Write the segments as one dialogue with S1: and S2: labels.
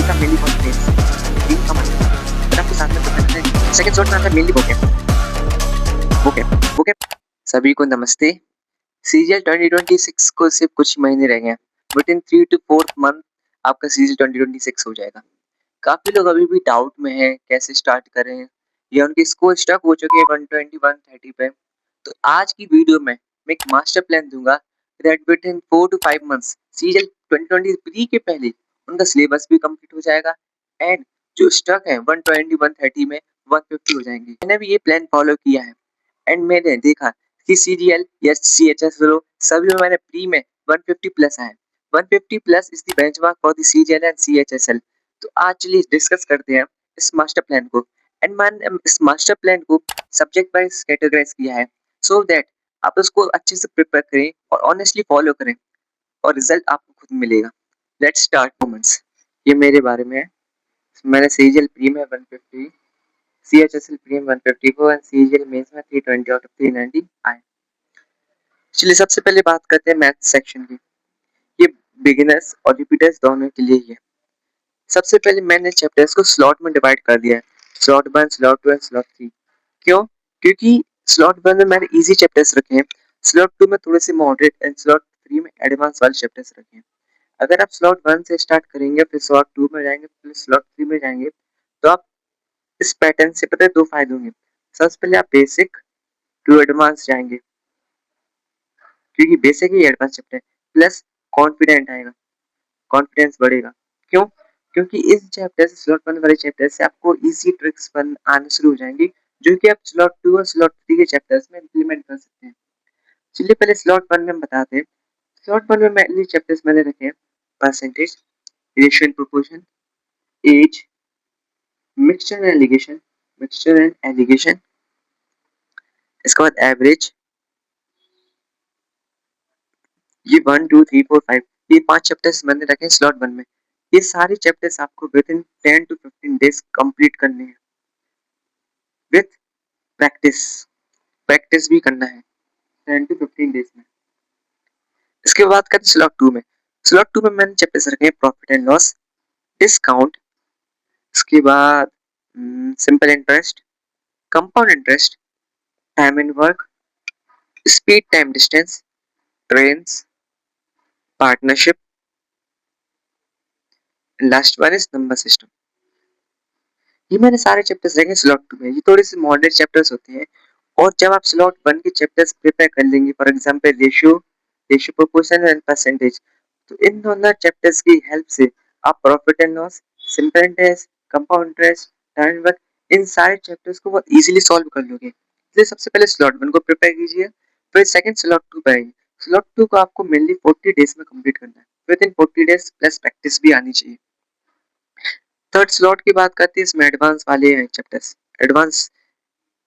S1: आता है mainly for mains, team कम आता है, बट आपको साथ में प्रिपेयर करना है। सेकंड स्लॉट में आता है मेनली vocab, vocab। सभी को नमस्ते। सीजीएल 2026 को सिर्फ कुछ महीने रह गए हैं, विद इन 3 टू 4 मंथ आपका सीजीएल 2026 हो जाएगा। काफी लोग अभी भी डाउट में हैं कैसे स्टार्ट करें, या उनके स्कोर स्टक हो चुके हैं 120 130 पे। तो आज की वीडियो में मैं एक मास्टर प्लान दूंगा that within 4 to 5 months CGL 2023 के पहले उनका सिलेबस भी कंप्लीट हो जाएगा, एंड जो स्टक है 120 130 में 150 हो जाएंगे। मैंने भी ये प्लान फॉलो किया है, एंड मैंने देखा कि सीजीएल या सीएचएस सभी में मैंने प्री में 150 प्लस आए। 150 plus is the benchmark for the CGL and CHSL. तो आज चलिए डिस्कस करते हैं इस मास्टर प्लान को, एंड मैंने इस मास्टर प्लान को सब्जेक्ट वाइज कैटेगराइज किया है सो दैट आप उसको अच्छे से प्रिपेयर करें और ऑनेस्टली फॉलो करें, और रिजल्ट आपको खुद मिलेगा। Let's start moments. ये मेरे बारे में है। मैंने सीजीएल प्री में 150, सीएचएसएल प्री में 154 एंड सीजीएल मेंस में 320 आउट ऑफ 390 आए। चलिए सबसे पहले बात करते हैं मैथ सेक्शन की। ये बिगिनर्स और रिपीटर्स दोनों के लिए ही है। सबसे पहले मैंने चैप्टर्स को स्लॉट में डिवाइड कर दिया है, स्लॉट 1, स्लॉट 2 एंड स्लॉट 3। क्यों? क्योंकि स्लॉट 1 में मैंने इजी चैप्टर्स रखे हैं, स्लॉट 2 में थोड़े से मॉडरेट एंड स्लॉट 3 में एडवांस वाले चैप्टर्स रखे हैं। अगर आप स्लॉट 1 से स्टार्ट करेंगे, फिर स्लॉट 2 में जाएंगे, फिर स्लॉट 3 में जाएंगे, तो आप इस पैटर्न से पता है दो फायदे होंगे। सबसे पहले आप बेसिक टू एडवांस जाएंगे, क्योंकि बेसिक ही एडवांस चैप्टर है, प्लस कॉन्फिडेंट आएगा, कॉन्फिडेंस बढ़ेगा। क्यों? क्योंकि इस चैप्टर से स्लॉट 1 वाले चैप्टर से आपको इजी ट्रिक्स आने शुरू हो जाएंगी, जो कि आप स्लॉट 2 और स्लॉट 3 के चैप्टर्स में इंप्लीमेंट कर सकते हैं। चलिए पहले स्लॉट 1 में हम बताते हैं। स्लॉट 1 में मेनली चैप्टर्स मैंने रखे हैं percentage, ratio and proportion, age, mixture and alligation, mixture and alligation, इसके बाद एवरेज। ये 1 2 3 4 5 ये 5 चैप्टर्स मैंने रखे हैं स्लॉट 1 में। ये सारे चैप्टर्स आपको within 10 to 15 days complete करने हैं, विथ प्रैक्टिस। प्रैक्टिस भी करना है 10 टू 15 डेज में। इसके बाद करते हैं स्लॉट 2 में। स्लॉट 2 में मैंने चैप्टर्स रखे हैं प्रॉफिट एंड लॉस, डिस्काउंट, इसके बाद simple interest, compound interest, time and work, speed time distance, trains, partnership, last one is number system. ये मैंने सारे चैप्टर्स रखे स्लॉट 2 में। ये थोड़े से मॉडरेट चैप्टर्स होते हैं, और जब आप स्लॉट 1 के चैप्टर्स प्रिपेयर कर लेंगे, for example ratio, ratio proportion and percentage, तो इन दोनों चैप्टर्स की हेल्प से आप profit and loss, simple interest, compound interest, time work, इन सारे चैप्टर्स को बहुत इजीली सॉल्व कर लोगे। इसलिए सबसे पहले स्लॉट 1 को प्रिपेयर कीजिए, फिर सेकंड स्लॉट 2 पे आइए। स्लॉट 2 को आपको मेनली 40 डेज में कंप्लीट करना है, with in 40 days plus practice भी आनी चाहिए। थर्ड स्लॉट की बात करते हैं, इसमें एडवांस वाले हैं चैप्टर्स, एडवांस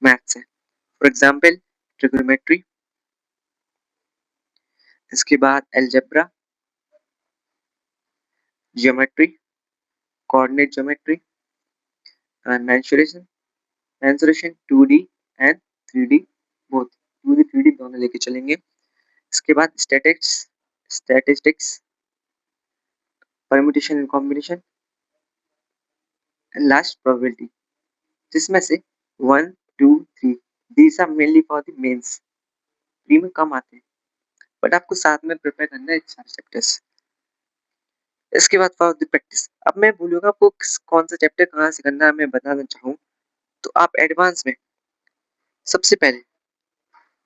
S1: मैथ्स है, फॉर एग्जांपल ट्रिग्नोमेट्री, इसके बाद algebra, geometry, coordinate geometry, mensuration, mensuration 2D and 3D both, 2D 3D दोनों लेके चलेंगे। इसके बाद statics, statistics, permutation and combination, and last probability, जिसमें से 1 2 3 these are mainly for the mains. Pre में कम आते हैं, बट आपको साथ में प्रिपेयर करना है सारे चैप्टर्स। इसके बाद फॉर द प्रैक्टिस, अब मैं बोलूंगा आपको कौन सा चैप्टर कहाँ से करना है, मैं बताना चाहूँ तो आप एडवांस में सबसे पहले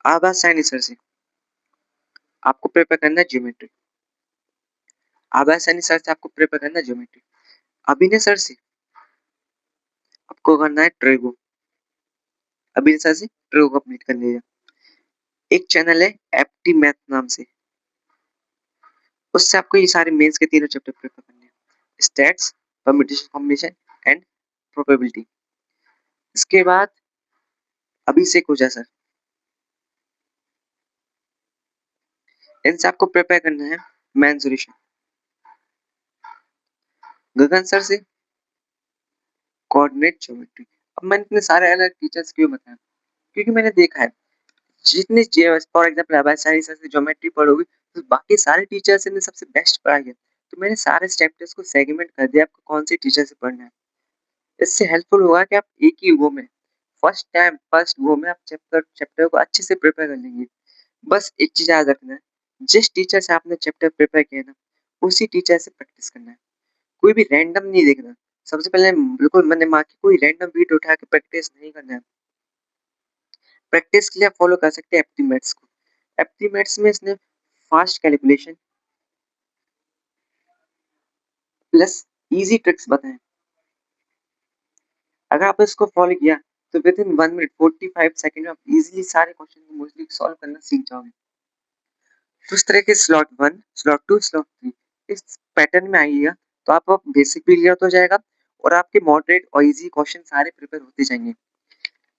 S1: आभास साइनी सर से आपको प्रिपेयर करना है ज्योमेट्री, आभास साइनी सर से आपको प्रिपेयर करना है ज्योमेट्री। अभिनय सर से आपको करना है ट्रेगो, अभिनय सर से ट्रेगो कंप्लीट कर लीजिए। एक चैनल है एप्टी मैथ नाम से, उससे आपको ये सारे मेंस के तीनों चैप्टर प्रिपेयर करने हैं, stats, permutation combination and probability. इसके बाद अभिषेक ओझा सर, इनसे आपको प्रिपेयर करना है मेंसुरेशन। गगन सर से कोऑर्डिनेट ज्योमेट्री। अब मैंने इतने सारे अलग टीचर्स क्यों बताया, क्योंकि मैंने देखा है जितने for example Abhay Saini sir से ज्योमेट्री पढ़ोगे तो बाकी सारे टीचर्स ने सबसे बेस्ट पढ़ाई है, तो मैंने सारे चैप्टर्स को सेगमेंट कर दिया आपको कौन सी टीचर से पढ़ना है। इससे हेल्पफुल होगा कि आप एक ही वो में फर्स्ट वो में आप चैप्टर चैप्टर को अच्छे से प्रिपेयर कर लेंगे। बस एक चीज़ याद रखना है, जिस टीचर से आपने चैप्टर प्रिपेयर किया है ना, उसी टीचर से प्रैक्टिस करना है। कोई भी रैंडम नहीं देखना। सबसे पहले बिल्कुल मन दिमाग की कोई रैंडम वीडियो उठा के प्रैक्टिस नहीं करना है। प्रैक्टिस के लिए आप फॉलो कर सकते हैं एप्टीमेट्स को। एप्टीमेट्स में इसने fast calculation plus easy tricks बताए। अगर आप इसको फॉलो किया तो विद इन 1 मिनट 45 सेकंड में आप इजीली सारे क्वेश्चन को मोस्टली सॉल्व करना सीख जाओगे। तो इस तरह के स्लॉट 1, स्लॉट 2, स्लॉट 3 इस पैटर्न में आइएगा तो आप बेसिक भी क्लियर हो जाएगा और आपके मॉडरेट और इजी क्वेश्चन सारे प्रिपेयर होते जाएंगे।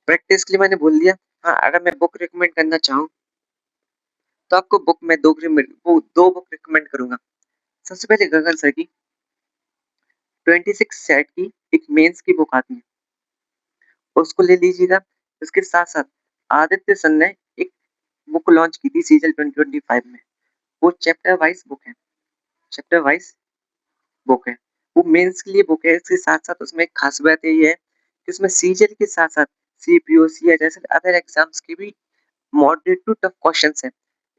S1: प्रैक्टिस के लिए मैंने बोल दिया। हाँ, अगर मैं बुक रिकमेंड करना चाहूँ तो आपको बुक में दो बुक रिकमेंड करूंगा। सबसे पहले गगन सर की 26 सेट की एक मेंस की बुक आती है, उसको ले लीजिएगा। इसके साथ साथ आदित्य सर ने एक बुक लॉन्च की थी सीजल 2025 में। वो चैप्टर वाइज बुक है, चैप्टर वाइज बुक है। वो मेंस के लिए बुक है। इसके साथ साथ उसमें एक खास बात ये है कि उसमें सीजल के साथ साथ सीपीओ या जैसे अदर एग्जाम्स के भी मॉडरेट टू टफ क्वेश्चंस हैं।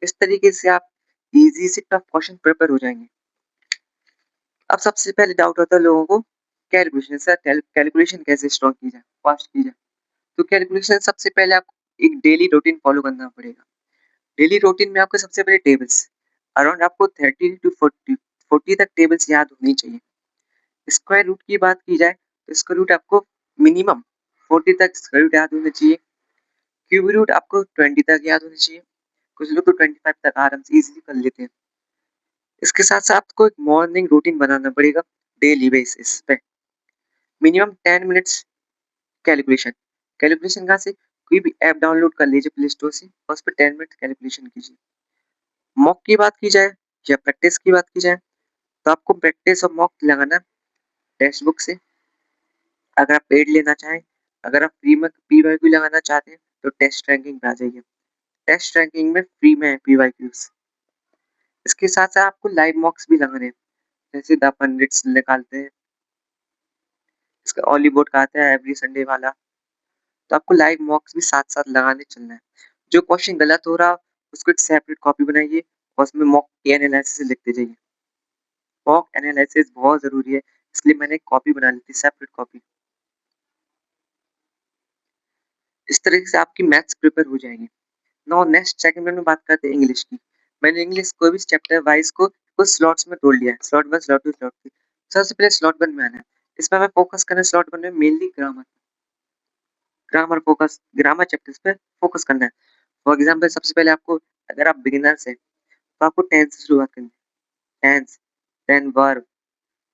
S1: इस तरीके से आप इजी से टफ क्वेश्चन प्रिपेयर हो जाएंगे। अब सबसे पहले डाउट होता है लोगों को कैलकुलेशन, सर कैलकुलेशन कैसे स्ट्रॉन्ग की जाए, फास्ट की जाए। तो कैलकुलेशन सबसे पहले आपको एक डेली रूटीन फॉलो करना पड़ेगा। डेली रूटीन में आपको सबसे पहले टेबल्स अराउंड आपको 30 टू 40 तक टेबल्स याद होनी चाहिए। स्क्वायर रूट की बात की जाए तो स्क्वायर रूट आपको मिनिमम 40 तक स्क्वायर रूट याद होना चाहिए। क्यूब रूट आपको 20 तक याद होना चाहिए। कुछ लोग तो 25 तक आराम से इजीली कर लेते हैं। इसके साथ साथ आपको एक मॉर्निंग रूटीन बनाना पड़ेगा डेली बेसिस पे। Minimum 10 minutes calculation. कैलकुलेशन कहाँ से? कोई भी ऐप डाउनलोड कर लीजिए प्ले स्टोर से और उस पर 10 मिनट कैलकुलेशन कीजिए। मॉक की बात की जाए या प्रैक्टिस की बात की जाए तो आपको प्रैक्टिस और मॉक लगाना टेक्स्ट बुक से। अगर आप पेड लेना चाहें, अगर आप फ्री में पीवाईक्यू लगाना चाहते हैं तो टेस्ट रैंकिंग पे आ जाइए। टेस्ट रैंकिंग में फ्री में है पीवाईक्यूज। इसके साथ साथ आपको लाइव मॉक्स भी लगाने हैं, जैसे द पंडित्स निकालते हैं, इसका ऑलीवुड का आता है एवरी संडे वाला। तो आपको लाइव मॉक्स भी साथ साथ लगाने चलना है। जो क्वेश्चन गलत हो रहा उसको एक सेपरेट कॉपी बनाइए और उसमें मॉक एनालिसिस लिखते जाइए। मॉक एनालिसिस बहुत जरूरी है, इसलिए मैंने एक कॉपी बना ली थी, सेपरेट कॉपी। इस तरीके से आपकी मैथ्स प्रिपेयर हो जाएगी। नाउ नेक्स्ट सेकंड में बात करते हैं इंग्लिश की। मैंने इंग्लिश को भी चैप्टर वाइज को कुछ स्लॉट्स में तोड़ लिया है, स्लॉट 1, स्लॉट 2, स्लॉट 3। सबसे पहले स्लॉट 1 में आना है। इसमें मैं फोकस करना है स्लॉट 1 में मेनली ग्रामर। ग्रामर चैप्टर्स पे फोकस करना है। फॉर एग्जांपल सबसे पहले आपको, अगर आप बिगिनर्स हैं तो आपको टेंस से शुरुआत करनी है। Tense, then verb,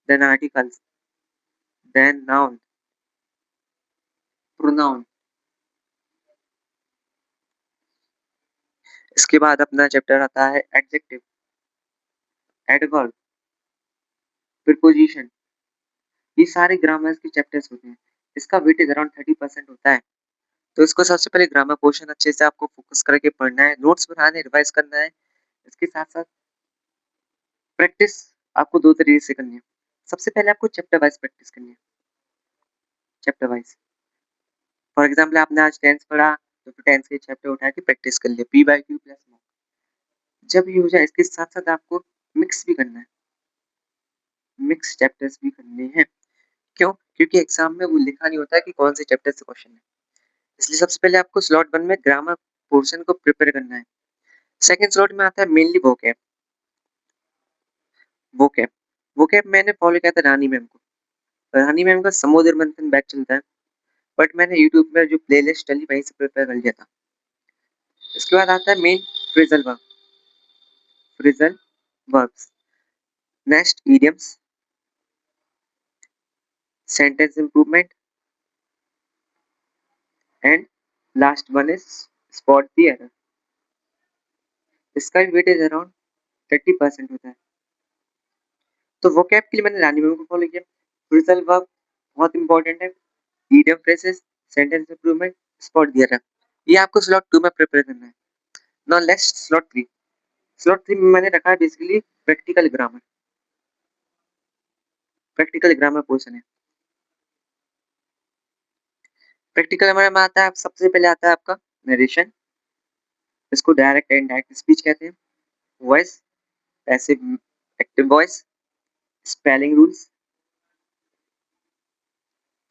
S1: then articles, then noun, pronoun. इसके बाद अपना चैप्टर आता है एडजेक्टिव, एडवर्ब, प्रीपोजिशन। ये सारे ग्रामर के चैप्टर्स होते हैं। इसका वेटेज अराउंड 30% होता है। तो इसको सबसे पहले ग्रामर पोर्शन अच्छे से आपको फोकस करके पढ़ना है, नोट्स बनाने, रिवाइज करना है। इसके साथ साथ प्रैक्टिस आपको दो तरीके से करनी है। सबसे पहले आपको चैप्टर वाइज प्रैक्टिस करनी है, चैप्टर वाइज। फॉर एग्जाम्पल आपने आज टेंस पढ़ा तो फिर टेंस के चैप्टर उठा के प्रैक्टिस कर लिया, P by Q plus mock. जब ये हो जाए इसके साथ साथ आपको मिक्स भी करना है, मिक्स चैप्टर्स भी करने हैं। क्यों? क्योंकि एग्जाम में वो लिखा नहीं होता है कि कौन से चैप्टर से क्वेश्चन है। इसलिए सबसे पहले आपको स्लॉट 1 में ग्रामर पोर्शन को प्रिपेयर करना है। सेकंड स्लॉट में आता है मेनली वोकैब। वोकैब वोकैब मैंने फॉलो किया था रानी मैम को। रानी मैम का समुद्र मंथन बैच चलता है, बट मैंने यूट्यूब में जो प्लेलिस्ट चली वहीं से प्रिपेयर कर लिया था। इसके बाद आता है main phrasal verb, phrasal verbs, next idioms, sentence improvement and last one is spot the error. इसका भी वेटेज अराउंड 30% होता है। तो वोकैब के लिए मैंने रानी मैम को फॉलो किया। फ्रेजल वर्ब बहुत इंपॉर्टेंट है, idiom phrases, sentence improvement, spot the error. ये आपको स्लॉट 2 में प्रिपेयर करना है। Now next slot 3। स्लॉट 3 में मैंने रखा है basically practical grammar. Practical grammar portion है। प्रैक्टिकल ग्रामर में आता है, सबसे पहले आता है आपका नरेशन, इसको डायरेक्ट एंड इनडायरेक्ट स्पीच कहते हैं। Voice, passive active voice, spelling rules,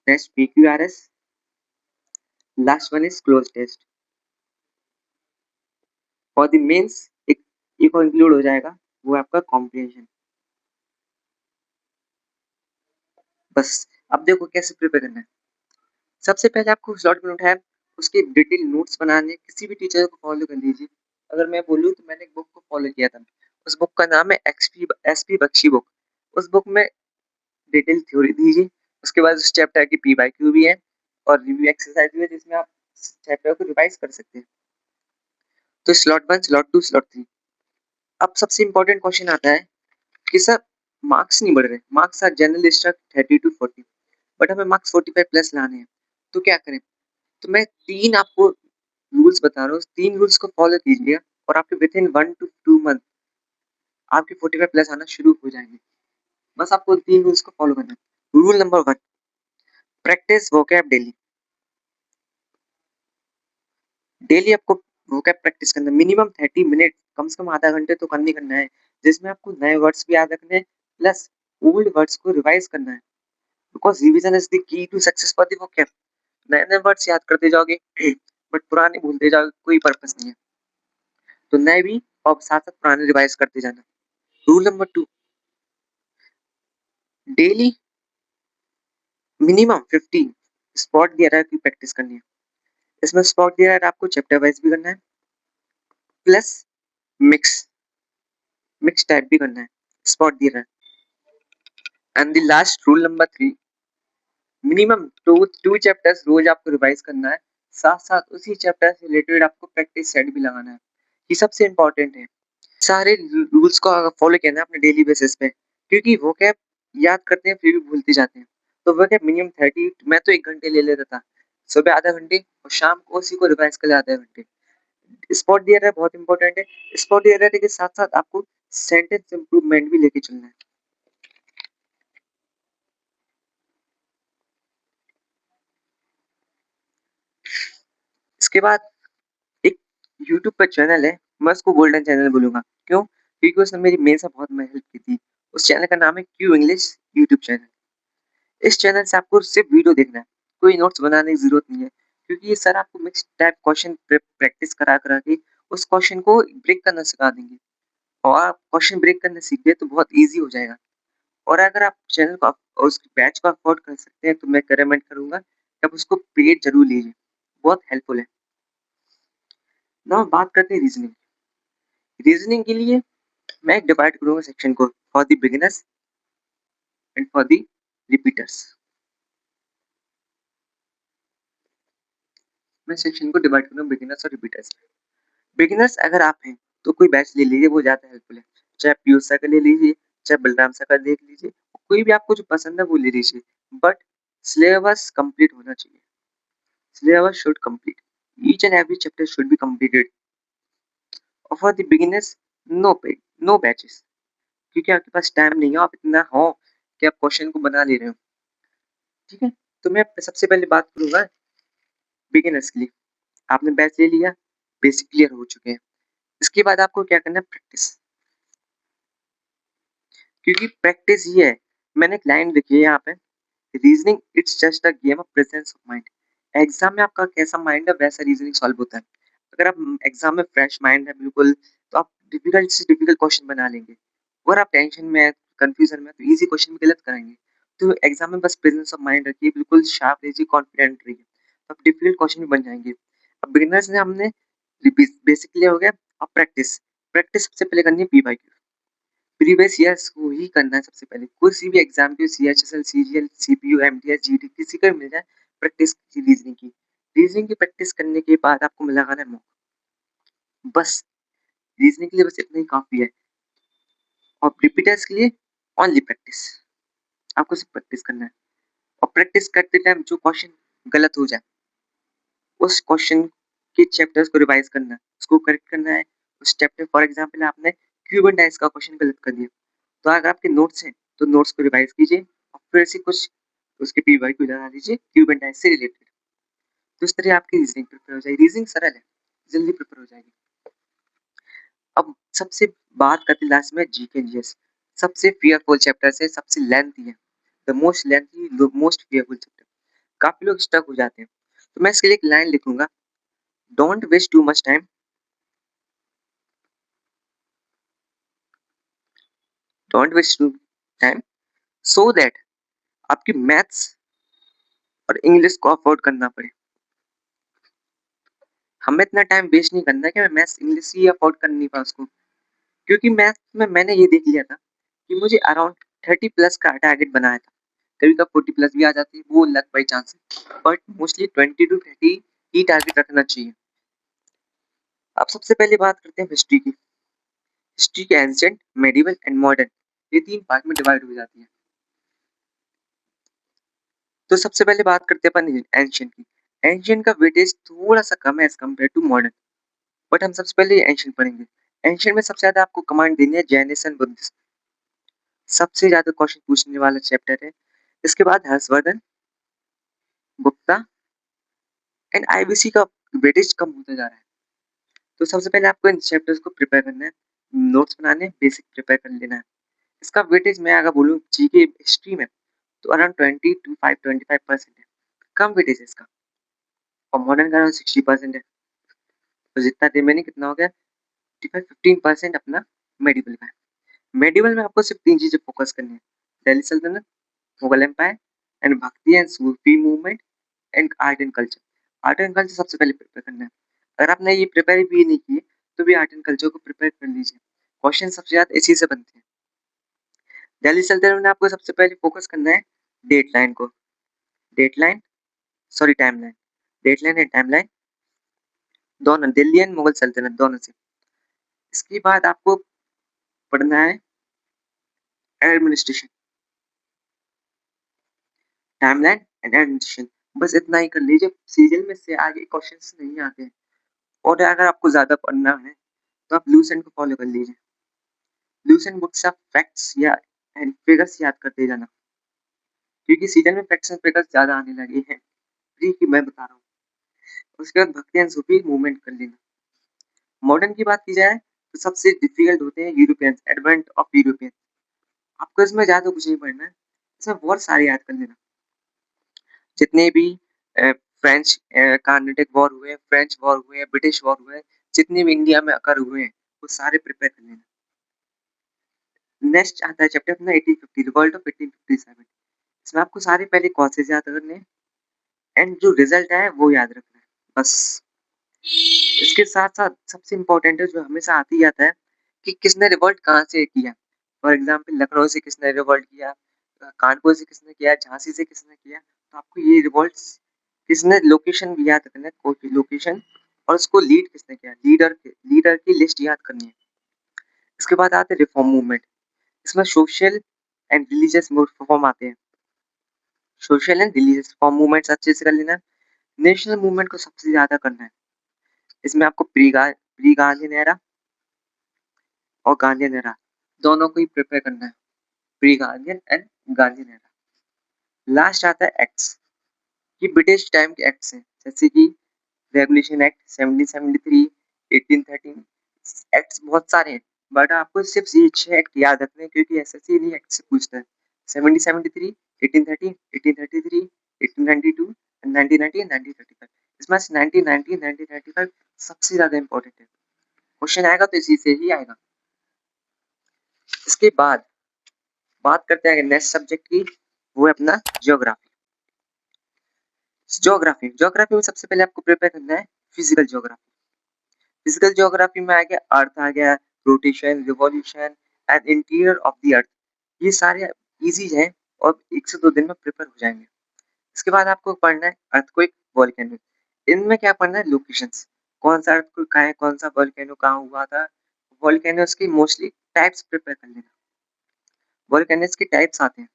S1: next PQRS, last one is cloze test. For the mains एक और इंक्लूड हो जाएगा, वो आपका कॉम्प्रिहेंशन। बस अब देखो कैसे प्रिपेयर करना है। सबसे पहले आपको स्लॉट में उठाया, उसके डिटेल नोट्स बनाने, किसी भी टीचर को फॉलो कर लीजिए। अगर मैं बोलूँ तो मैंने एक बुक को फॉलो किया था, उस बुक का नाम है एसपी बख्शी बुक। उस बुक में डिटेल थ्योरी दीजिए, उसके बाद उस चैप्टर की पी बाई क्यू भी है और रिव्यू एक्सरसाइज भी है, जिसमें आप चैप्टर को रिवाइज कर सकते हैं। तो स्लॉट 1, स्लॉट 2, स्लॉट 3। अब सबसे इम्पोर्टेंट क्वेश्चन आता है कि सर मार्क्स नहीं बढ़ रहे, marks are general struck 30 to 40, but हमें मार्क्स 45 प्लस लाने हैं, तो क्या करें? तो मैं 3 आपको रूल्स बता रहा हूँ, 3 रूल्स को फॉलो कीजिए और आपके विद इन 1 to 2 मंथ आपके 45 प्लस आना शुरू हो जाएंगे। बस आपको 3 रूल्स को फॉलो करना है। Rule number 1, practice vocab daily. Daily आपको वोकैब प्रैक्टिस करना है, मिनिमम 30 मिनट, कम से कम आधा घंटे तो करनी करना है, जिसमें आपको नए वर्ड्स भी याद रखने हैं प्लस ओल्ड वर्ड्स को रिवाइज करना है, because revision is the key to success for the vocab. नए नए वर्ड्स याद करते जाओगे बट पुराने भूलते जाओगे, कोई पर्पस नहीं है। तो नए भी और साथ साथ पुराने रिवाइज करते जाना। Rule number 2, daily minimum 15 spot दिया की प्रैक्टिस करनी है। इसमें स्पॉट दिया है आपको चैप्टर वाइज भी करना है प्लस मिक्स मिक्स टाइप भी करना है, स्पॉट दिया है। And the last rule number 3, minimum two chapters रोज आपको रिवाइज करना है, साथ साथ उसी चैप्टर से रिलेटेड आपको प्रैक्टिस सेट भी लगाना है। ये सबसे इंपॉर्टेंट है। सारे रूल्स को फॉलो करना है अपने डेली बेसिस पे, क्योंकि वो कैब याद करते हैं फिर भी भूलते जाते हैं। तो वो कैब मिनिमम 30, मैं तो 1 घंटे ले लेता था, सुबह आधा घंटे और शाम को उसी को रिवाइज कर आधे घंटे। स्पॉट दिया रहा है, बहुत इंपॉर्टेंट है। स्पॉट दिया रहा है के साथ साथ आपको सेंटेंस इंप्रूवमेंट भी लेके चलना है। इसके बाद एक यूट्यूब पर चैनल है, मैं उसको गोल्डन चैनल बोलूंगा। क्यों? क्योंकि उसने मेरी मेन से बहुत हेल्प की थी। उस चैनल का नाम है क्यू इंग्लिश यूट्यूब चैनल। इस चैनल से आपको सिर्फ वीडियो देखना है, कोई नोट्स बनाने की जरूरत नहीं है, क्योंकि ये सर आपको मिक्स टाइप क्वेश्चन प्रैक्टिस करा करा के उस क्वेश्चन को ब्रेक करना सिखा देंगे, और आप क्वेश्चन ब्रेक करना सीख गए तो बहुत इजी हो जाएगा। और अगर आप चैनल को और उस बैच को अफोर्ड कर सकते हैं तो मैं रिकमेंड करूंगा कि आप उसको पेड जरूर लीजिए, बहुत हेल्पफुल है। ना बात करते हैं रीजनिंग। रीजनिंग के लिए मैं डिवाइड करूंगा सेक्शन को for the beginners and for the repeaters. मैं सेक्शन को डिवाइड करूंगा बिगिनर्स और रिपीटर्स। बिगिनर्स अगर आप हैं तो कोई बैच ले लीजिए, वो ज्यादा हेल्पफुल है। चाहे पीयूष सर का ले लीजिए, चाहे बलराम सर का देख लीजिए, कोई भी आपको जो पसंद है वो ले लीजिए, बट सिलेबस कंप्लीट होना चाहिए। Syllabus should complete, each and every chapter should be completed. और for the beginners, no paid, no batches, क्योंकि आपके पास टाइम नहीं है, आप इतना हो कि आप क्वेश्चन को बना ले रहे हो। ठीक है, तो मैं सबसे पहले बात करूंगा बिगिनर्स के लिए। आपने बैच ले लिया, बेसिक क्लियर हो चुके हैं। इसके बाद आपको क्या करना है? प्रैक्टिस। क्योंकि प्रैक्टिस ये है, मैंने एक लाइन लिखी है यहाँ पे, reasoning it's just a game of presence of mind. Exam में आपका कैसा माइंड है वैसा रीजनिंग सॉल्व होता है। अगर आप एग्जाम में फ्रेश माइंड है बिल्कुल, तो आप डिफिकल्ट से डिफिकल्ट क्वेश्चन बना लेंगे। अगर आप टेंशन में है, कंफ्यूजन में है, तो इजी क्वेश्चन भी गलत करेंगे। तो एग्जाम में बस प्रेजेंस ऑफ माइंड रखिए, बिल्कुल शार्प रहिए, कॉन्फिडेंट रहिए, तो आप डिफिकल्ट क्वेश्चन भी बन जाएंगे। अब बिगिनर्स ने हमने बेसिकली हो गया। अब प्रैक्टिस, प्रैक्टिस सबसे पहले करनी है P by Q. Previous years को ही करना है सबसे पहले। किसी भी एग्जाम के CHSL, CGL, CPU, MTS, GD किसी का भी मिल जाए, प्रैक्टिस की रीजनिंग की। रीजनिंग की प्रैक्टिस करने के बाद आपको लगाना है मॉक। बस रीजनिंग के लिए बस इतना ही काफी है। और रिपीटर्स के लिए ओनली प्रैक्टिस, आपको सिर्फ प्रैक्टिस करना है। और प्रैक्टिस करते टाइम जो क्वेश्चन गलत हो जाए, उस क्वेश्चन के चैप्टर्स को रिवाइज करना है, उसको करेक्ट करना है। उस चैप्टर, फॉर एग्जाम्पल आपने क्यूबन डाइस का क्वेश्चन गलत कर दिया, तो अगर आपके नोट्स हैं तो नोट्स को रिवाइज कीजिए और फिर से कुछ उसके पी वाई को लगा दीजिए, क्यूब एंड डाइस से रिलेटेड। तो इस तरह आपकी रीजनिंग प्रिपेयर हो जाएगी। रीजनिंग सरल है, जल्दी प्रिपेयर हो जाएगी। अब सबसे बात करते हैं लास्ट में जीके जीएस। सबसे फियरफुल चैप्टर से सबसे लेंथी है, the most lengthy, most fearful chapter. काफी लोग स्टक हो जाते हैं, तो मैं इसके लिए एक लाइन लिखूंगा, don't waste too much time, don't waste too time so that आपकी मैथ्स और इंग्लिश को अफोर्ड करना पड़े। हमें इतना टाइम वेस्ट नहीं करना है कि मैं मैथ्स इंग्लिश ही अफोर्ड कर नहीं पाऊँ उसको, क्योंकि मैथ्स में मैंने ये देख लिया था कि मुझे अराउंड 30 प्लस का टारगेट बनाया था, कभी कभी 40 प्लस भी आ जाती है, वो लक बाई चांस है, but mostly 20 to 30 he target रखना चाहिए। अब सबसे पहले बात करते हैं हिस्ट्री की। हिस्ट्री के एंशिएंट, मेडिवल एंड मॉडर्न, ये 3 पार्ट में डिवाइड हो जाती है। तो सबसे पहले बात करते हैं अपन एंशिएंट की। एंशिएंट का वेटेज थोड़ा सा कम है as compare to modern, but हम सबसे पहले एंशिएंट पढ़ेंगे। एंशिएंट में सबसे ज्यादा आपको कमांड देनी है जैनिज्म एंड बुद्धिज्म, सबसे ज्यादा क्वेश्चन पूछने वाला चैप्टर है। इसके बाद हर्षवर्धन, गुप्ता एंड आईबीसी का वेटेज कम होता जा रहा है। तो सबसे पहले आपको इन चैप्टर्स को प्रिपेयर करना है, नोट्स बनाने, बेसिक प्रिपेयर कर लेना है। इसका वेटेज मैं अगर बोलूँ जीके हिस्ट्री में तो अराउंड 25% है, कम वेटेज है इसका। और मॉडर्न का अराउंड 60% है। तो जितना रिमेनिंग कितना हो गया 15% अपना मेडिवल का है। मेडिवल में आपको सिर्फ 3 चीजें फोकस करनी है, दिल्ली सल्तनत, मुगल एम्पायर एंड भक्ति and Sufi movement and art and culture. Art and culture सबसे पहले प्रिपेयर करना है। अगर आपने ये प्रिपेयर भी नहीं किए तो भी आर्ट एंड कल्चर को प्रिपेयर कर लीजिए, क्वेश्चन सबसे ज्यादा इसी से बनते हैं। दिल्ली सल्तनत में आपको सबसे पहले फोकस करना है डेट लाइन को, date line sorry time line, date line and time line दोनों, दिल्ली एंड मुगल सल्तनत दोनों से। इसके बाद आपको पढ़ना है एडमिनिस्ट्रेशन, टाइमलाइन एंड एडमिनिस्ट्रेशन, बस इतना ही कर लीजिए। सीरियल में से आगे क्वेश्चंस नहीं आते हैं। और अगर आपको ज्यादा पढ़ना है तो आप लूसेंट को फॉलो कर लीजिए। लूसेंट बुक से आप फैक्ट्स या एंड फिगर्स याद करते जाना, क्योंकि सीरियल में फैक्ट्स एंड फिगर्स ज्यादा आने लगे हैं, फ्री की मैं बता रहा हूँ। उसके बाद भक्ति एंड सूफी मूवमेंट कर लेना। मॉडर्न की बात की जाए तो सबसे डिफिकल्ट होते हैं यूरोपियंस, एडवेंट ऑफ यूरोपियन। आपको इसमें ज्यादा कुछ नहीं पढ़ना है, इसमें बहुत सारे याद कर लेना। जितने भी फ्रेंच कार्नेटिक वॉर हुए, फ्रेंच वॉर हुए, ब्रिटिश वॉर हुए, जितने भी इंडिया में अकर हुए हैं वो सारे प्रिपेयर कर लेना। नेक्स्ट आता है चैप्टर अपना 1850, रिवॉल्ट ऑफ 1857। इसमें आपको सारे पहले कॉजेज याद करने हैं एंड जो रिजल्ट है वो याद रखना है, बस। इसके साथ साथ सबसे इम्पोर्टेंट है जो हमेशा आती जाता है कि किसने रिवॉल्ट कहाँ से किया। फॉर एग्जाम्पल लखनऊ से किसने रिवॉल्ट किया, कानपुर से किसने किया, झांसी से किसने किया। तो आपको ये रिवॉल्ट किसने लोकेशन भी याद रखना है, कोई लोकेशन, और उसको लीड किसने किया, लीडर की लिस्ट याद करनी है। इसके बाद आते हैं रिफॉर्म मूवमेंट। इसमें सोशल एंड रिलीजियस रिफॉर्म आते हैं, social and religious reform movements अच्छे से कर लेना। नेशनल मूवमेंट को सबसे ज्यादा करना है। इसमें आपको प्री गांधीन एरा और गांधीन एरा दोनों को ही प्रिपेयर करना है, pre Gandhian and Gandhian era. Last आता है एक्ट्स, ये ब्रिटिश टाइम के एक्ट्स हैं, जैसे कि रेगुलेशन एक्ट 1773, 1813, एक्ट्स बहुत सारे हैं, बट आपको सिर्फ ये 6 एक्ट याद रखने हैं, क्योंकि एसएससी इन्हीं एक्ट से पूछता है। 1773, 1813, 1833, 1892, 1990 एंड 1935। इसमें से 1990, 1935 सबसे ज्यादा इंपॉर्टेंट है, क्वेश्चन आएगा तो इसी से ही आएगा। इसके बाद बात करते हैं नेक्स्ट सब्जेक्ट की, वो है अपना ज्योग्राफी। ज्योग्राफी ज्योग्राफी में सबसे पहले आपको प्रिपेयर करना है फिजिकल ज्योग्राफी। फिजिकल ज्योग्राफी में आ गया अर्थ, आ गया rotation, revolution and interior of the earth, ये सारे इजी हैं और 1 से 2 दिन में प्रिपेयर हो जाएंगे। इसके बाद आपको पढ़ना है अर्थक्वेक, वोल्केनो। इनमें क्या पढ़ना है, लोकेशंस, कौन सा अर्थक्वेक कहाँ है, कौन सा वोल्केनो कहाँ हुआ था, वोल्केनोस की मोस्टली टाइप्स प्रिपेयर कर लेना। वोल्केनोस के टाइप्स आते हैं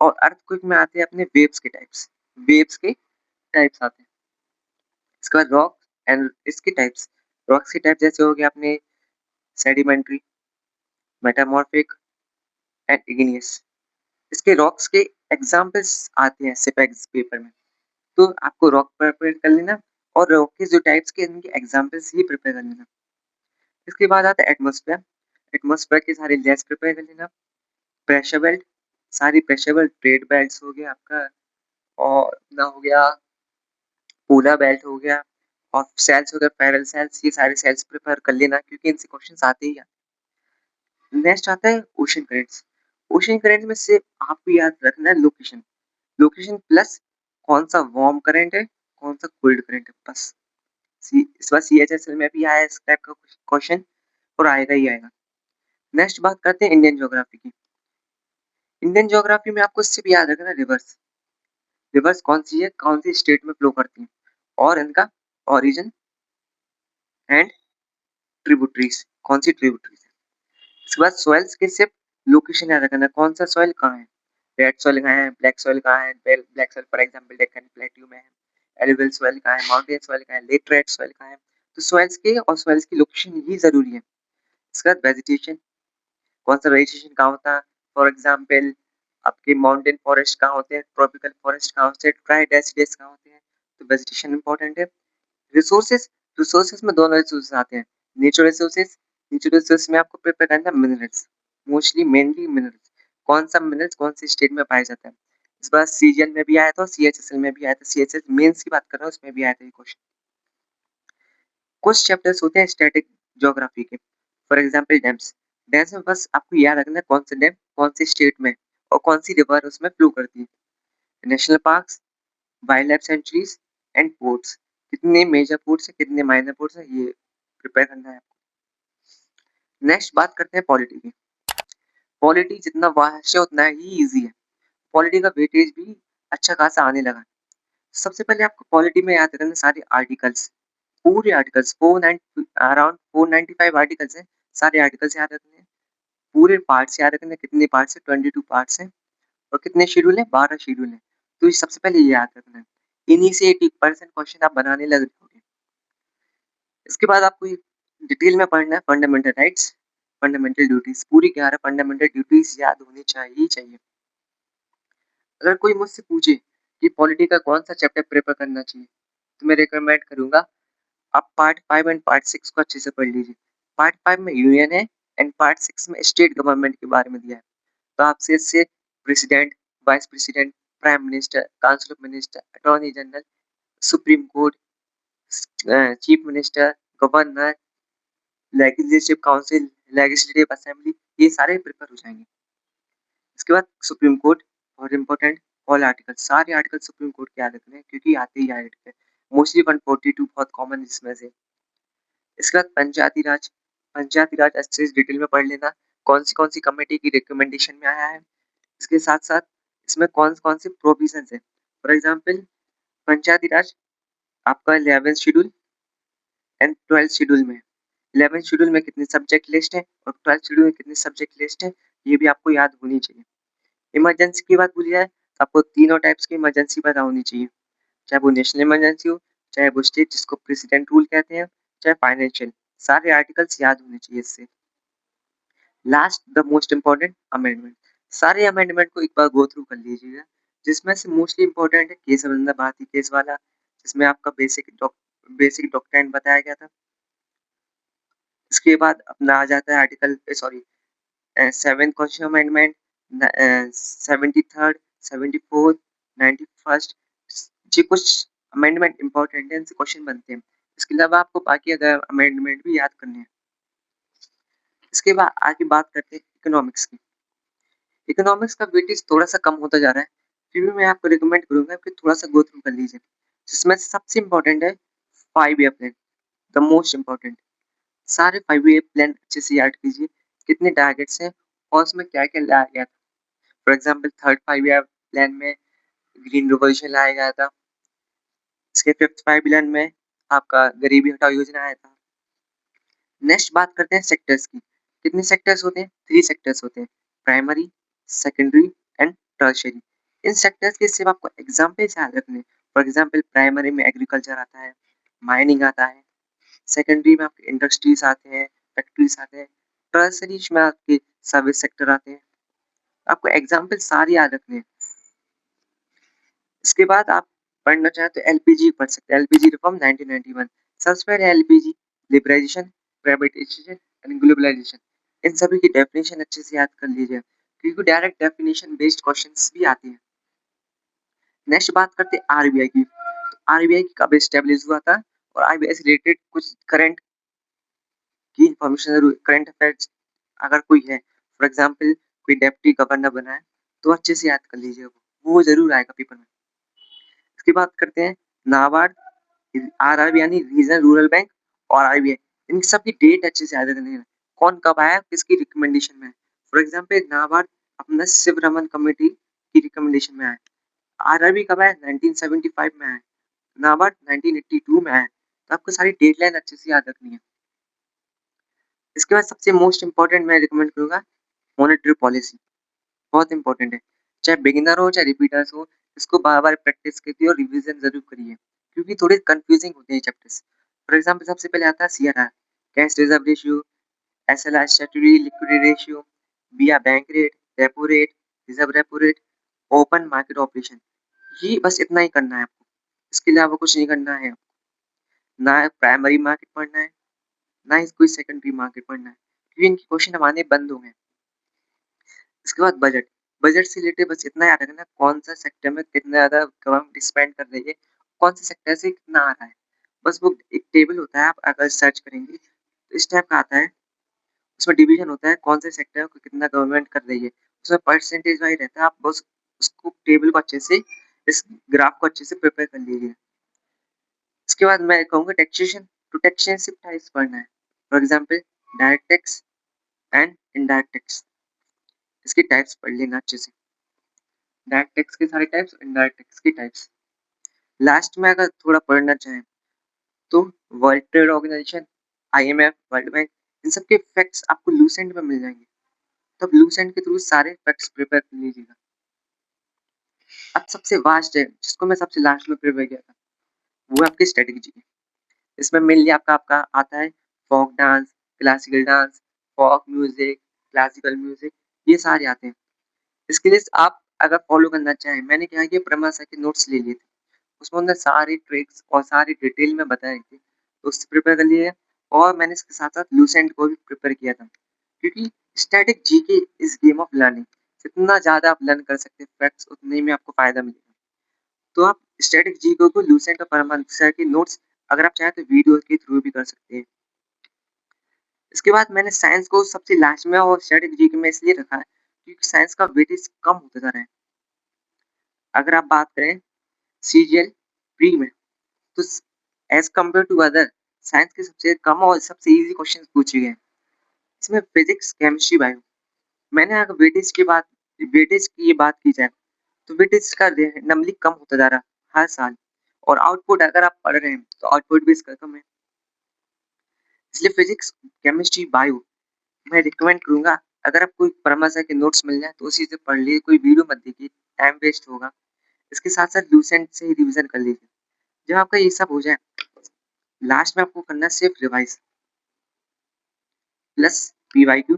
S1: और अर्थक्वेक में आते हैं अपने वेव्स के टाइप्स, वेव्स के टाइप्स आते हैं। इसके बाद रॉक एंड इसके टाइप्स, रॉक्स के टाइप जैसे हो गया अपने सेडिमेंट्री, मेटामॉर्फिक एंड इग्नियस। इसके रॉक्स के एग्जाम्पल्स आते हैं सिपेक्स पेपर में, तो आपको रॉक प्रिपेयर कर लेना और रॉक के जो टाइप्स के इनके एग्जाम्पल्स ही प्रिपेयर कर लेना। इसके बाद आता है एटमॉस्फेयर। एटमॉस्फेयर के सारे लेयर्स प्रिपेयर कर लेना। प्रेशर बेल्ट, सारी प्रेशर बेल्ट, ट्रेड बेल्ट्स हो गया आपका, और ना हो गया पोलर बेल्ट हो गया, और सेल्स हो गया, पैरेलल सेल्स, ये सारे सेल्स प्रिपेयर कर लेना क्योंकि इनसे क्वेश्चंस आते ही हैं। नेक्स्ट आता है ओशन करेंट्स। ओशन करंट में से आपको याद रखना है लोकेशन, लोकेशन प्लस कौन सा वार्म करंट है, कौन सा कोल्ड करंट है, बस। इस बार सीएचएसएल में भी आया इस टाइप का क्वेश्चन और आएगा ही आएगा। नेक्स्ट बात करते हैं इंडियन ज्योग्राफी की। इंडियन ज्योग्राफी में आपको सिर्फ याद रखना रिवर्स, रिवर्स कौन सी है, कौन सी स्टेट में फ्लो करती है, और इनका ओरिजिन एंड ट्रिब्यूटरीज, कौन सी ट्रिब्यूटरीज है। इसके बाद सॉइल्स के सिर्फ लोकेशन याद रखना, कौन सा सॉइल कहाँ है, रेड सॉइल कहाँ है, ब्लैक सॉइल कहाँ है, black soil for example Deccan plateau में है, एलुवियल सॉइल कहाँ है, माउंटेन सॉइल कहाँ है, लेटराइट सॉइल कहाँ है। तो सॉइल्स के और सॉइल्स की लोकेशन ही जरूरी है। इसके बाद वेजिटेशन, कौन सा वेजिटेशन कहाँ होता है, फॉर एग्जांपल आपके माउंटेन फॉरेस्ट कहाँ होते हैं, ट्रॉपिकल फॉरेस्ट कहाँ होते हैं, ड्राई डेसिडस कहाँ होते हैं। तो वेजिटेशन इंपॉर्टेंट है। रिसोर्सेज, रिसोर्सेज में दोनों रिसोर्सेज आते हैं, नेचुरल रिसोर्सेज, नेचुरल रिसोर्स में आपको प्रिपेयर करना है मिनरल्स, मोस्टली मेनली मिनरल्स, कौन सा मिनरल्स कौन सी स्टेट में पाया जाता है। इस बार सीजीएल में भी आया था, सीएचएसएल में भी आया था, सीएचएस मेंस की बात कर रहा हूँ, उसमें भी आया था ये क्वेश्चन। कुछ चैप्टर्स होते हैं स्टैटिक ज्योग्राफी के, फॉर एग्जांपल डैम्स। डैम्स में बस आपको याद रखना है कौन सा डैम कौन सी स्टेट में और कौन सी रिवर उसमें फ्लो करती है। National parks, wild life sanctuaries and ports, कितने मेजर पोर्ट्स है कितने माइनर पोर्ट्स है, ये प्रिपेयर करना है आपको। नेक्स्ट बात करते हैं पॉलिटी की। पॉलिटी जितना वास्ट है उतना ही इजी है, पॉलिटी का वेटेज भी अच्छा खासा आने लगा है। सबसे पहले आपको पॉलिटी में याद रखना सारे आर्टिकल्स, पूरे आर्टिकल्स अराउंड 495 आर्टिकल्स हैं, सारे आर्टिकल्स याद रखने हैं। पूरे पार्ट्स याद रखने, कितने पार्ट्स है, 22 पार्ट्स हैं, और कितने शेड्यूल है, 12 शेड्यूल है। तो ये सबसे पहले ये याद रखना है, इन्हीं से 80% क्वेश्चन आप बनाने लग जाओगे। इसके बाद आपको डिटेल में पढ़ना है फंडामेंटल राइट्स, फंडामेंटल ड्यूटीज, पूरी 11 फंडामेंटल ड्यूटीज याद होनी चाहिए। अगर कोई मुझसे पूछे कि पॉलिटी का कौन सा चैप्टर प्रेफर करना चाहिए, तो मैं रिकमेंड करूंगा आप पार्ट 5 एंड पार्ट 6 को अच्छे से पढ़ लीजिए। पार्ट 5 में यूनियन है एंड पार्ट 6 में स्टेट गवर्नमेंट के बारे में दिया है। तो आपसे इससे president, vice president, prime minister, council of minister, attorney general, supreme court, chief minister, governor, legislative council, legislative assembly, ये सारे प्रिपेयर हो जाएंगे। इसके बाद सुप्रीम कोर्ट, बहुत इंपॉर्टेंट, ऑल आर्टिकल, सारे आर्टिकल सुप्रीम कोर्ट के याद रखने हैं क्योंकि आते ही आए, मोस्टली 142 बहुत कॉमन इसमें से। इसके बाद पंचायती राज, पंचायती राज अच्छे से डिटेल में पढ़ लेना, कौन सी कमेटी की रिकमेंडेशन में आया है। इसके साथ साथ इसमें कौन कौन से प्रोविजन है, फॉर एग्जाम्पल पंचायती राज आपका 11th schedule and 12th schedule में, 11th शेड्यूल में कितने सब्जेक्ट लिस्ट है और 12th शेड्यूल में कितने सब्जेक्ट लिस्ट है, ये भी आपको याद होनी चाहिए। इमरजेंसी की बात बोली जाए तो आपको तीनों टाइप्स की इमरजेंसी पता होनी चाहिए, चाहे वो नेशनल इमरजेंसी हो, चाहे वो स्टेट जिसको प्रेसिडेंट रूल कहते हैं, चाहे फाइनेंशियल, सारे आर्टिकल्स याद होने चाहिए इससे। Last the most important amendment, सारे अमेंडमेंट को एक बार गो थ्रू कर लीजिएगा, जिसमें से मोस्टली इम्पोर्टेंट है केस अमरिंदर भारती केस वाला, जिसमें आपका बेसिक डॉक्ट्राइन बताया गया था। इसके बाद अपना आ जाता है article sorry 7th constitution amendment, 73rd, 74th, 91st, ये कुछ अमेंडमेंट इंपॉर्टेंट है, इनसे क्वेश्चन बनते हैं। इसके अलावा आपको बाकी अगर अमेंडमेंट भी याद करने हैं। इसके बाद आगे बात करते हैं इकोनॉमिक्स की। इकोनॉमिक्स का वेटेज थोड़ा सा कम होता जा रहा है, फिर भी मैं आपको रिकमेंड करूंगा कि थोड़ा सा गो थ्रू कर लीजिए, जिसमें सबसे इम्पोर्टेंट है 5 year plan, the most important. सारे 5 ईयर प्लान अच्छे से याद कीजिए, कितने टारगेट्स हैं और उसमें क्या क्या लाया गया था। For example 3rd 5 year plan में ग्रीन रिवोल्यूशन लाया गया था, इसके 5th 5 ईयर में आपका गरीबी हटाओ योजना आया था। नेक्स्ट बात करते हैं सेक्टर्स की। कितने सेक्टर्स होते हैं, 3 सेक्टर्स होते हैं, primary, secondary and tertiary. In sectors के सिर्फ आपको एग्जाम्पल याद रखने, फॉर एग्जाम्पल प्राइमरी में एग्रीकल्चर आता है, माइनिंग आता है, सेकेंडरी में आपके इंडस्ट्रीज आते हैं, फैक्ट्रीज आते हैं, टर्शियरी में आपके सर्विस सेक्टर आते हैं। आपको एग्जाम्पल सारे याद रखने हैं। इसके बाद आप पढ़ना चाहें तो एलपीजी पढ़ सकते हैं, एलपीजी रिफॉर्म 1991। सबसे पहले LPG liberalisation, privatisation and globalisation, इन सभी की डेफिनेशन अच्छे से याद कर लीजिए, क्योंकि डायरेक्ट डेफिनेशन बेस्ड क्वेश्चंस भी आते हैं। नेक्स्ट बात करते हैं आरबीआई की। आरबीआई कब एस्टेब्लिश हुआ था और आरबीआई से रिलेटेड कुछ करंट की इंफॉर्मेशन, करंट अफेयर्स अगर कोई है, फॉर एग्जांपल कोई डेप्टी गवर्नर बना है, तो अच्छे से याद कर लीजिए, वो जरूर आएगा पेपर में। इसकी बात करते हैं नाबार्ड, आरआरबी यानी रीजनल रूरल बैंक और आरबीआई, इन सब की डेट अच्छे से याद रखनी है, कौन कब आया, किसकी रिकमेंडेशन में है। फॉर एग्जांपल नाबार्ड अपना शिवरमन कमेटी की रिकमेंडेशन में आया, आरआरबी कब आया, 1975 में आया, नाबार्ड 1982 में आया। तो आपको सारी डेटलाइन अच्छे से याद रखनी है। इसके बाद सबसे मोस्ट इंपॉर्टेंट मैं रिकमेंड करूंगा मॉनेटरी पॉलिसी, बहुत इंपॉर्टेंट है, चाहे बिगिनर हो चाहे रिपीटर्स हो, इसको बार बार प्रैक्टिस कीजिए और रिवीजन जरूर करिए, क्योंकि थोड़े कंफ्यूजिंग होते हैं चैप्टर्स। फॉर एग्जांपल सबसे पहले आता है CRR, cash reserve ratio, SLR statutory liquidity ratio, बिया bank rate, repo rate, reserve repo rate, open market operation. ये बस इतना ही करना है आपको, इसके अलावा कुछ नहीं करना है, ना प्राइमरी मार्केट पढ़ना है, ना ही कोई सेकेंडरी मार्केट पढ़ना है, क्योंकि इनके क्वेश्चन हमारे बंद हो गए। इसके बाद बजट, बजट से रिलेटेड बस इतना याद रखना, कौन सा सेक्टर में कितना ज्यादा गवर्नमेंट स्पेंड कर रही है, कौन से सेक्टर से कितना आ रहा है, बस वो एक टेबल होता है, आप अगर सर्च करेंगे तो इस टाइप का आता है, उसमें डिवीजन होता है कौन से सेक्टर को कितना गवर्नमेंट कर रही है, उसमें परसेंटेज वाइज रहता है, आप बस उसको टेबल को अच्छे से, इस ग्राफ को अच्छे से प्रिपेयर कर लीजिए। इसके बाद मैं कहूँगा टैक्सेशन, तो टैक्सेशन सिर्फ टाइप्स पढ़ना है, for example direct tax and indirect tax, इसके टाइप्स पढ़ लेना अच्छे से, डायरेक्ट टैक्स के सारे टाइप्स, इनडायरेक्ट टैक्स के टाइप्स। लास्ट में अगर थोड़ा पढ़ना चाहें तो world trade organisation, IMF, world bank, इन सब के फैक्ट्स आपको लूसेंट में मिल जाएंगे, तब लूसेंट के थ्रू सारे फैक्ट्स प्रिपेयर कर लीजिएगा। अब सबसे वास्ट है, जिसको मैं सबसे लास्ट में प्रिपेयर किया था, वो है आपकी स्ट्रेटेजी। इसमें मेनली आपका आपका आता है folk dance, classical dance, folk music, classical music, ये सारे आते हैं। इसके लिए आप अगर फॉलो करना चाहें, मैंने क्या किया, प्रमाशा के नोट्स ले लिए थे, उसमें उन्होंने सारी ट्रिक्स और सारी डिटेल में बताई थी, तो उससे प्रिपेयर कर लिए। और मैंने इसके साथ साथ लूसेंट को भी प्रिपेयर किया था, क्योंकि static GK is game of learning, जितना ज़्यादा आप लर्न कर सकते हैं फैक्ट्स, उतने में आपको फायदा मिलेगा। तो आप स्टैटिक जीके को लूसेंट और परमाशा के नोट्स अगर आप चाहें तो वीडियो के थ्रू भी कर सकते हैं। इसके बाद मैंने साइंस को सबसे लास्ट में और स्टैटिक जीके में इसलिए रखा है, क्योंकि साइंस का वेटेज कम होता जा रहा है। अगर आप बात करें सीजीएल प्री में, तो as compare to other, science के सबसे कम और सबसे इजी क्वेश्चन पूछे गए, इसमें फिजिक्स, केमिस्ट्री, बायो। मैंने अगर वेटेज की ये बात की जाए, तो वेटेज का नंबरिंग कम होता जा रहा है हर साल, और आउटपुट अगर आप पढ़ रहे हैं तो आउटपुट भी इसका कम है, इसलिए फिजिक्स, केमिस्ट्री, बायो मैं रिकमेंड करूंगा। अगर आपको परमाशा के नोट्स मिल जाए तो उसी से पढ़ लीजिए, कोई वीडियो मत देखिए, टाइम वेस्ट होगा। इसके साथ साथ लूसेंट से ही रिविजन कर लीजिए। जब आपका ये सब हो जाए, लास्ट में आपको करना है सिर्फ रिवाइज प्लस पीवाईक्यू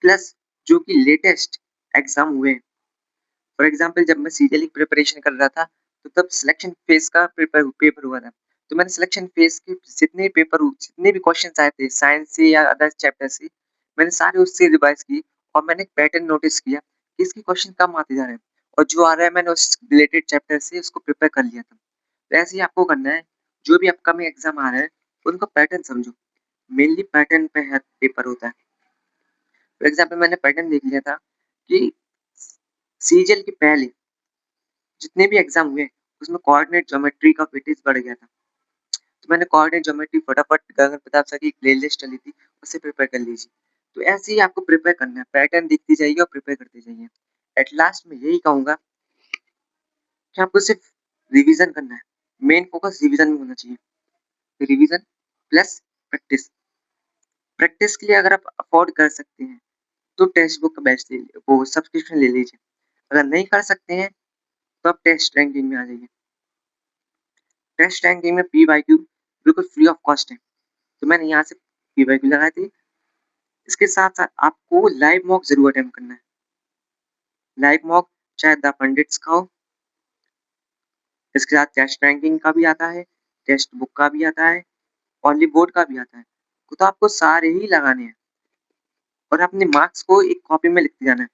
S1: प्लस जो कि लेटेस्ट एग्जाम हुए। फॉर एग्जांपल जब मैं सीजीएल की प्रिपरेशन कर रहा था, तो तब सिलेक्शन फेज का पेपर हुआ था, तो मैंने सिलेक्शन फेज के जितने भी क्वेश्चन आए थे साइंस से या अदर चैप्टर से, मैंने सारे उससे रिवाइज की, और मैंने पैटर्न नोटिस किया कि इसके क्वेश्चन कम आते जा रहे हैं, और जो आ रहा है मैंने उस रिलेटेड चैप्टर से उसको प्रिपेयर कर लिया था। तो ऐसे ही आपको करना है, जो भी अपकमिंग एग्जाम आ रहा है उनका पैटर्न समझो, मेनली पैटर्न पे हर पेपर होता है। फॉर एग्जाम्पल मैंने पैटर्न देख लिया था कि सीजीएल के पहले जितने भी एग्जाम हुए उसमें कोऑर्डिनेट ज्योमेट्री का वेटेज बढ़ गया था, तो मैंने कोऑर्डिनेट ज्योमेट्री फटाफट गगन प्रताप सर की प्लेलिस्ट चली थी, उससे प्रिपेयर कर लीजिए। तो ऐसे ही आपको प्रिपेयर करना है, पैटर्न दिखती जाइए और प्रिपेयर करते जाइए। एट लास्ट में यही कहूंगा कि आपको सिर्फ रिवीजन करना है, मेन फोकस रिवीजन में होना चाहिए, रिवीजन प्लस प्रैक्टिस। प्रैक्टिस के लिए अगर आप अफोर्ड कर सकते हैं तो टेक्स्ट बुक का बेस्ट ले लीजिए, वो सब्सक्रिप्शन ले लीजिए। अगर नहीं कर सकते हैं तो आप टेस्ट रैंकिंग में आ जाइए। टेस्ट रैंकिंग में पीवाईक्यू बिल्कुल फ्री ऑफ कॉस्ट है, तो मैंने यहाँ से पीवाईक्यू लगाई थी। इसके साथ साथ आपको लाइव मॉक जरूर अटेम्प्ट करना है, लाइव मॉक चाहे द पंडित्स का हो इसके साथ टेस्ट रैंकिंग का भी आता है, टेक्स्ट बुक का भी आता है, ऑनली बोर्ड का भी आता है। तो आपको सारे ही लगाने हैं और अपने मार्क्स को एक कॉपी में लिखते जाना है।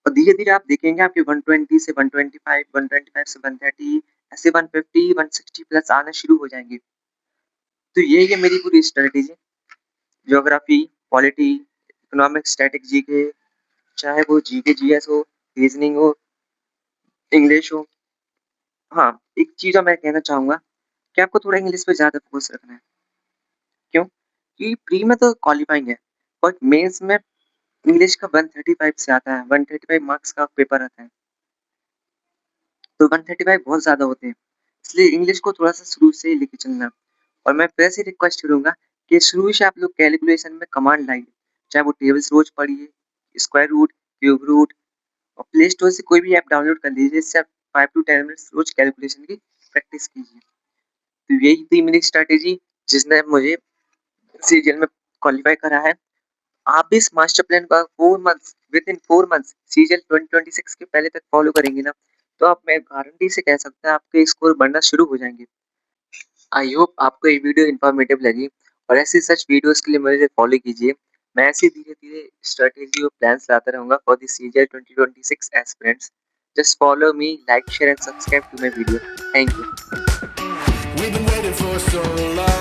S1: और धीरे-धीरे आप देखेंगे आपके 120 से 125, 125 से 130 ऐसे 150, 160 प्लस आना शुरू हो जाएँगे। तो ये है मेरी पूरी strategy. Geography, polity, economics, static GK, चाहे वो जीके जीएस हो, रीजनिंग हो, इंग्लिश हो। हाँ, एक चीज़ और मैं कहना चाहूँगा कि आपको थोड़ा इंग्लिश पे ज़्यादा फ़ोकस रखना है। क्यों? कि प्री में तो क्वालीफाइंग है, बट मेंस में इंग्लिश का 135 से आता है, 135 मार्क्स का पेपर आता है। तो 135 बहुत ज़्यादा होते हैं, इसलिए इंग्लिश को थोड़ा-सा शुरू से ही लेके चलना है। और मैं फिर से रिक्वेस्ट करूँगा कि शुरू से आप लोग कैलकुलेशन में कमांड लाइए, चाहे वो टेबल्स रोज़ पढ़िए, स्क्वायर रूट, क्यूब रूट और प्ले स्टोर से कोई भी ऐप डाउनलोड कर लीजिए, इससे आप 5 टू 10 मिनट्स रोज़ कैलकुलेशन की प्रैक्टिस कीजिए। तो यही थी मेरी स्ट्रैटेजी जिसने मुझे सीजीएल में क्वालीफाई करा है। आप भी इस मास्टर प्लान का 4 months with in 4 months CGL 2026 के पहले तक फॉलो करेंगे ना, तो आप मैं गारंटी से कह सकता हूँ आपके स्कोर बढ़ना शुरू हो जाएँगे। आई होप आपको ये वीडियो इन्फॉर्मेटिव लगी और ऐसी सच वीडियोज़ के लिए मुझे फॉलो कीजिए। मैं ऐसे धीरे-धीरे स्ट्रैटेजी और प्लान्स लाता रहूँगा for the CGL 2026 aspirants. Just follow me, like, share and subscribe to my video. Thank you.
S2: We've been waiting for so long.